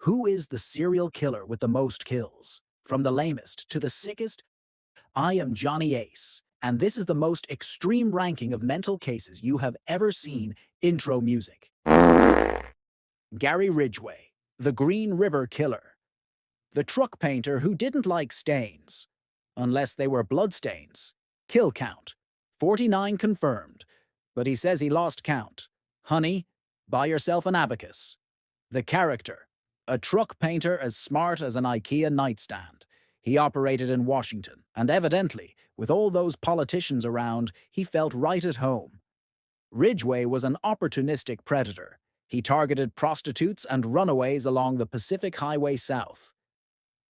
Who is the serial killer with the most kills? From the lamest to the sickest, I am Johnny Ace, and this is the most extreme ranking of mental cases you have ever seen. Intro music. Gary Ridgway, the Green River Killer. The truck painter who didn't like stains, unless they were bloodstains. Kill count, 49 confirmed, but he says he lost count. Honey, buy yourself an abacus. The character, a truck painter as smart as an IKEA nightstand. He operated in Washington, and evidently, with all those politicians around, he felt right at home. Ridgway was an opportunistic predator. He targeted prostitutes and runaways along the Pacific Highway South.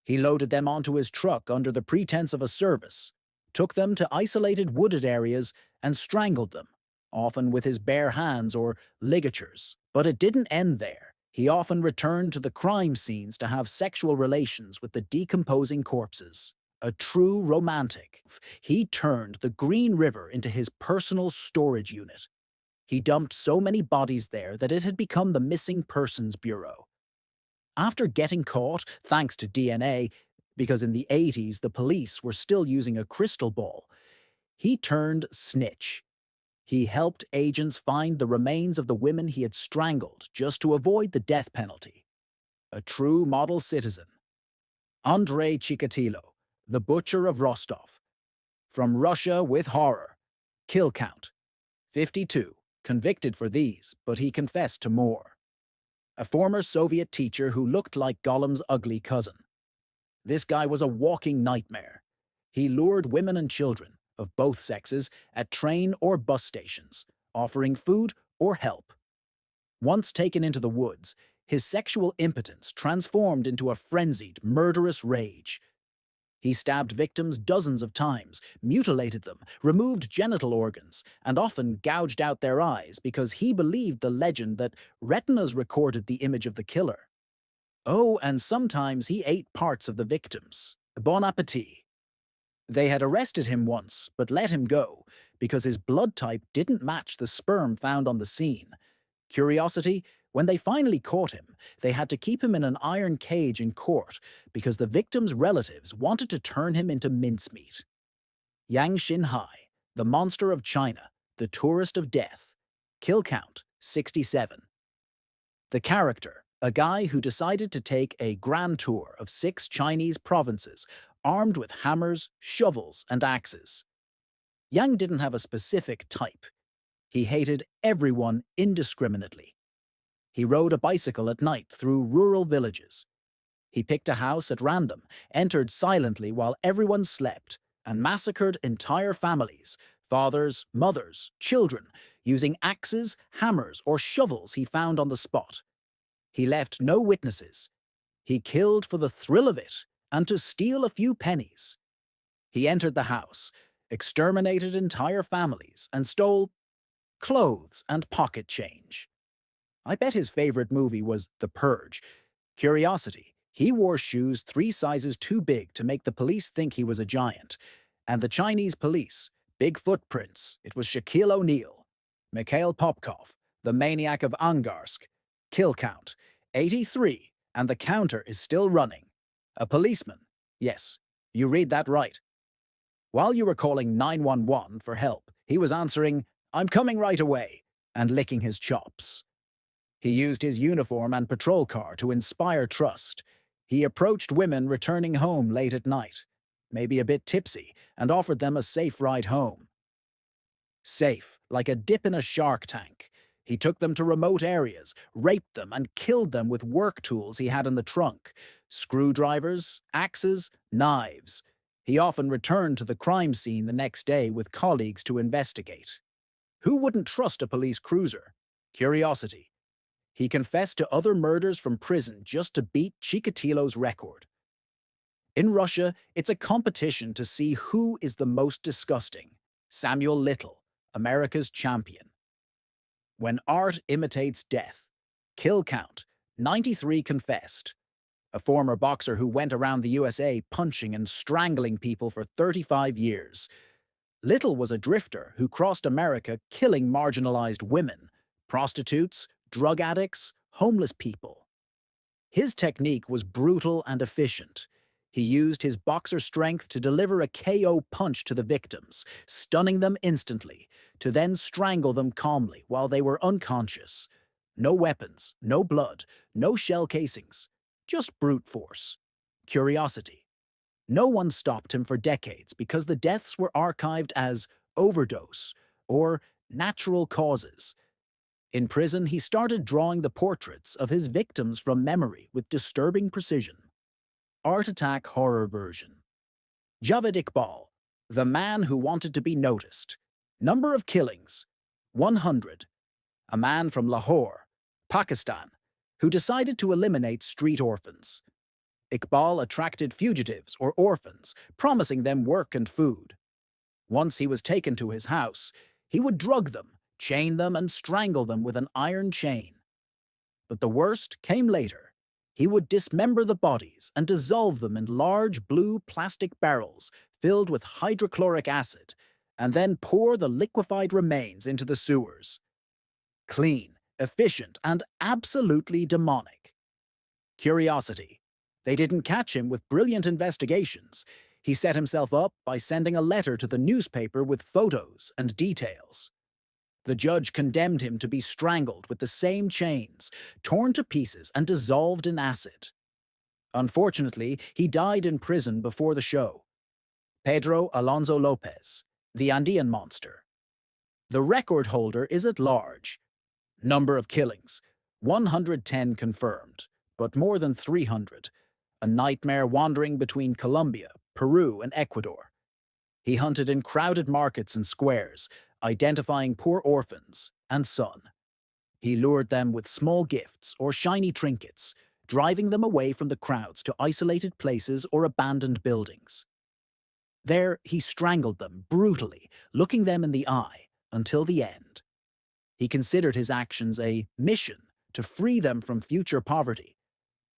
He loaded them onto his truck under the pretense of a service, took them to isolated wooded areas, and strangled them, often with his bare hands or ligatures. But it didn't end there. He often returned to the crime scenes to have sexual relations with the decomposing corpses. A true romantic, he turned the Green River into his personal storage unit. He dumped so many bodies there that it had become the Missing Persons Bureau. After getting caught, thanks to DNA, because in the 80s the police were still using a crystal ball, he turned snitch. He helped agents find the remains of the women he had strangled just to avoid the death penalty. A true model citizen. Andrei Chikatilo, the butcher of Rostov. From Russia with horror. Kill count, 52. Convicted for these, but he confessed to more. A former Soviet teacher who looked like Gollum's ugly cousin. This guy was a walking nightmare. He lured women and children, of both sexes, at train or bus stations, offering food or help. Once taken into the woods, his sexual impotence transformed into a frenzied, murderous rage. He stabbed victims dozens of times, mutilated them, removed genital organs, and often gouged out their eyes because he believed the legend that retinas recorded the image of the killer. Oh, and sometimes he ate parts of the victims. Bon appetit. They had arrested him once, but let him go, because his blood type didn't match the sperm found on the scene. Curiosity, when they finally caught him, they had to keep him in an iron cage in court because the victim's relatives wanted to turn him into mincemeat. Yang Xinhai, the monster of China, the tourist of death. Kill count, 67. The character, a guy who decided to take a grand tour of 6 Chinese provinces, armed with hammers, shovels, and axes. Yang didn't have a specific type. He hated everyone indiscriminately. He rode a bicycle at night through rural villages. He picked a house at random, entered silently while everyone slept, and massacred entire families, fathers, mothers, children, using axes, hammers, or shovels he found on the spot. He left no witnesses. He killed for the thrill of it and to steal a few pennies. He entered the house, exterminated entire families, and stole clothes and pocket change. I bet his favorite movie was The Purge. Curiosity, he wore shoes 3 sizes too big to make the police think he was a giant. And the Chinese police, big footprints, it was Shaquille O'Neal. Mikhail Popkov, the maniac of Angarsk. Kill count, 83, and the counter is still running. A policeman, yes, you read that right. While you were calling 911 for help, he was answering, "I'm coming right away," and licking his chops. He used his uniform and patrol car to inspire trust. He approached women returning home late at night, maybe a bit tipsy, and offered them a safe ride home. Safe, like a dip in a shark tank. He took them to remote areas, raped them, and killed them with work tools he had in the trunk. Screwdrivers, axes, knives. He often returned to the crime scene the next day with colleagues to investigate. Who wouldn't trust a police cruiser? Curiosity. He confessed to other murders from prison just to beat Chikatilo's record. In Russia, it's a competition to see who is the most disgusting. Samuel Little, America's champion. When art imitates death. Kill count, 93 confessed. A former boxer who went around the USA punching and strangling people for 35 years. Little was a drifter who crossed America killing marginalized women, prostitutes, drug addicts, homeless people. His technique was brutal and efficient. He used his boxer strength to deliver a KO punch to the victims, stunning them instantly, to then strangle them calmly while they were unconscious. No weapons, no blood, no shell casings, just brute force. Curiosity. No one stopped him for decades because the deaths were archived as overdose or natural causes. In prison, he started drawing the portraits of his victims from memory with disturbing precision. Art Attack Horror Version. Javed Iqbal, the man who wanted to be noticed. Number of killings, 100. A man from Lahore, Pakistan, who decided to eliminate street orphans. Iqbal attracted fugitives or orphans, promising them work and food. Once he was taken to his house, he would drug them, chain them, and strangle them with an iron chain. But the worst came later. He would dismember the bodies and dissolve them in large blue plastic barrels filled with hydrochloric acid, and then pour the liquefied remains into the sewers. Clean, efficient, and absolutely demonic. Curiosity. They didn't catch him with brilliant investigations. He set himself up by sending a letter to the newspaper with photos and details. The judge condemned him to be strangled with the same chains, torn to pieces and dissolved in acid. Unfortunately, he died in prison before the show. Pedro Alonso Lopez, the Andean monster. The record holder is at large. Number of killings, 110 confirmed, but more than 300. A nightmare wandering between Colombia, Peru, and Ecuador. He hunted in crowded markets and squares, identifying poor orphans and son. He lured them with small gifts or shiny trinkets, driving them away from the crowds to isolated places or abandoned buildings. There, he strangled them brutally, looking them in the eye until the end. He considered his actions a mission to free them from future poverty.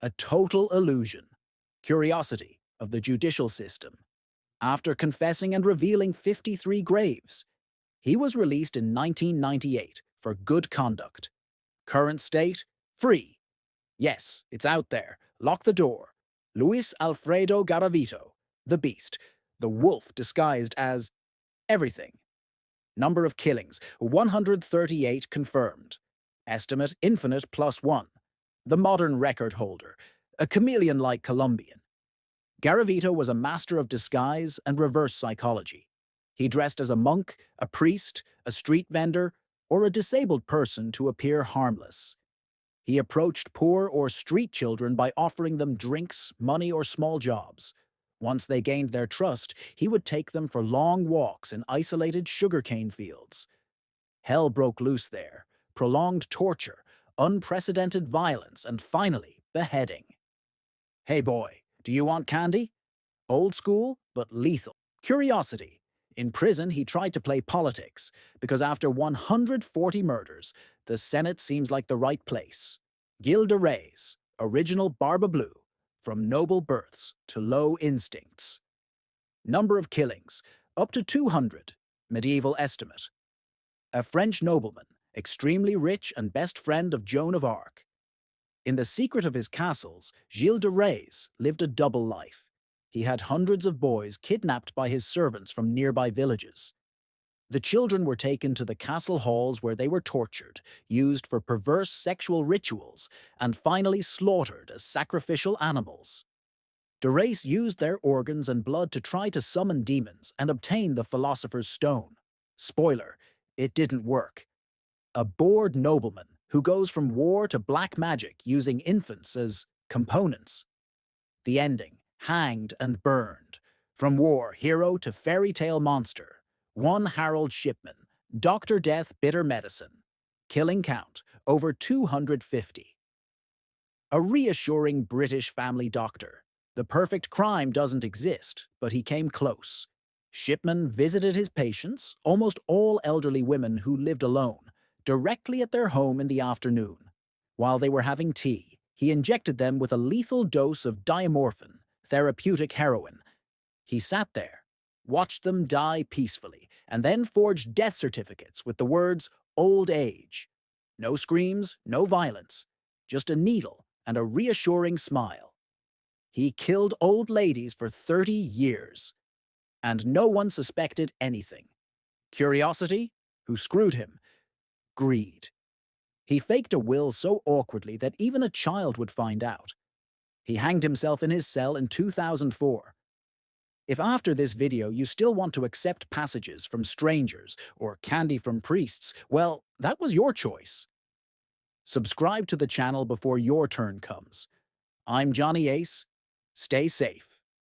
A total illusion. Curiosity of the judicial system. After confessing and revealing 53 graves, he was released in 1998 for good conduct. Current state, free. Yes, it's out there. Lock the door. Luis Alfredo Garavito, the Beast, the wolf disguised as everything. Number of killings, 138 confirmed. Estimate infinite plus 1. The modern record holder, a chameleon-like Colombian. Garavito was a master of disguise and reverse psychology. He dressed as a monk, a priest, a street vendor, or a disabled person to appear harmless. He approached poor or street children by offering them drinks, money, or small jobs. Once they gained their trust, he would take them for long walks in isolated sugarcane fields. Hell broke loose there, prolonged torture, unprecedented violence, and finally, beheading. Hey boy, do you want candy? Old school, but lethal. Curiosity. In prison, he tried to play politics, because after 140 murders, the Senate seems like the right place. Gil de Reyes, original Barba Blue, from noble births to low instincts. Number of killings, up to 200, medieval estimate. A French nobleman, extremely rich and best friend of Joan of Arc. In the secret of his castles, Gilles de Reyes lived a double life. He had hundreds of boys kidnapped by his servants from nearby villages. The children were taken to the castle halls where they were tortured, used for perverse sexual rituals, and finally slaughtered as sacrificial animals. De Reyes used their organs and blood to try to summon demons and obtain the Philosopher's Stone. Spoiler, it didn't work. A bored nobleman who goes from war to black magic using infants as components. The ending, hanged and burned. From war hero to fairy tale monster. One Harold Shipman, Dr. Death Bitter Medicine. Killing count, over 250. A reassuring British family doctor. The perfect crime doesn't exist, but he came close. Shipman visited his patients, almost all elderly women who lived alone, directly at their home in the afternoon. While they were having tea, he injected them with a lethal dose of diamorphin, therapeutic heroin. He sat there, watched them die peacefully, and then forged death certificates with the words, old age. No screams, no violence, just a needle and a reassuring smile. He killed old ladies for 30 years, and no one suspected anything. Curiosity? Who screwed him? Greed. He faked a will so awkwardly that even a child would find out. He hanged himself in his cell in 2004. If after this video you still want to accept passages from strangers or candy from priests, well, that was your choice. Subscribe to the channel before your turn comes. I'm Johnny Ace. Stay safe.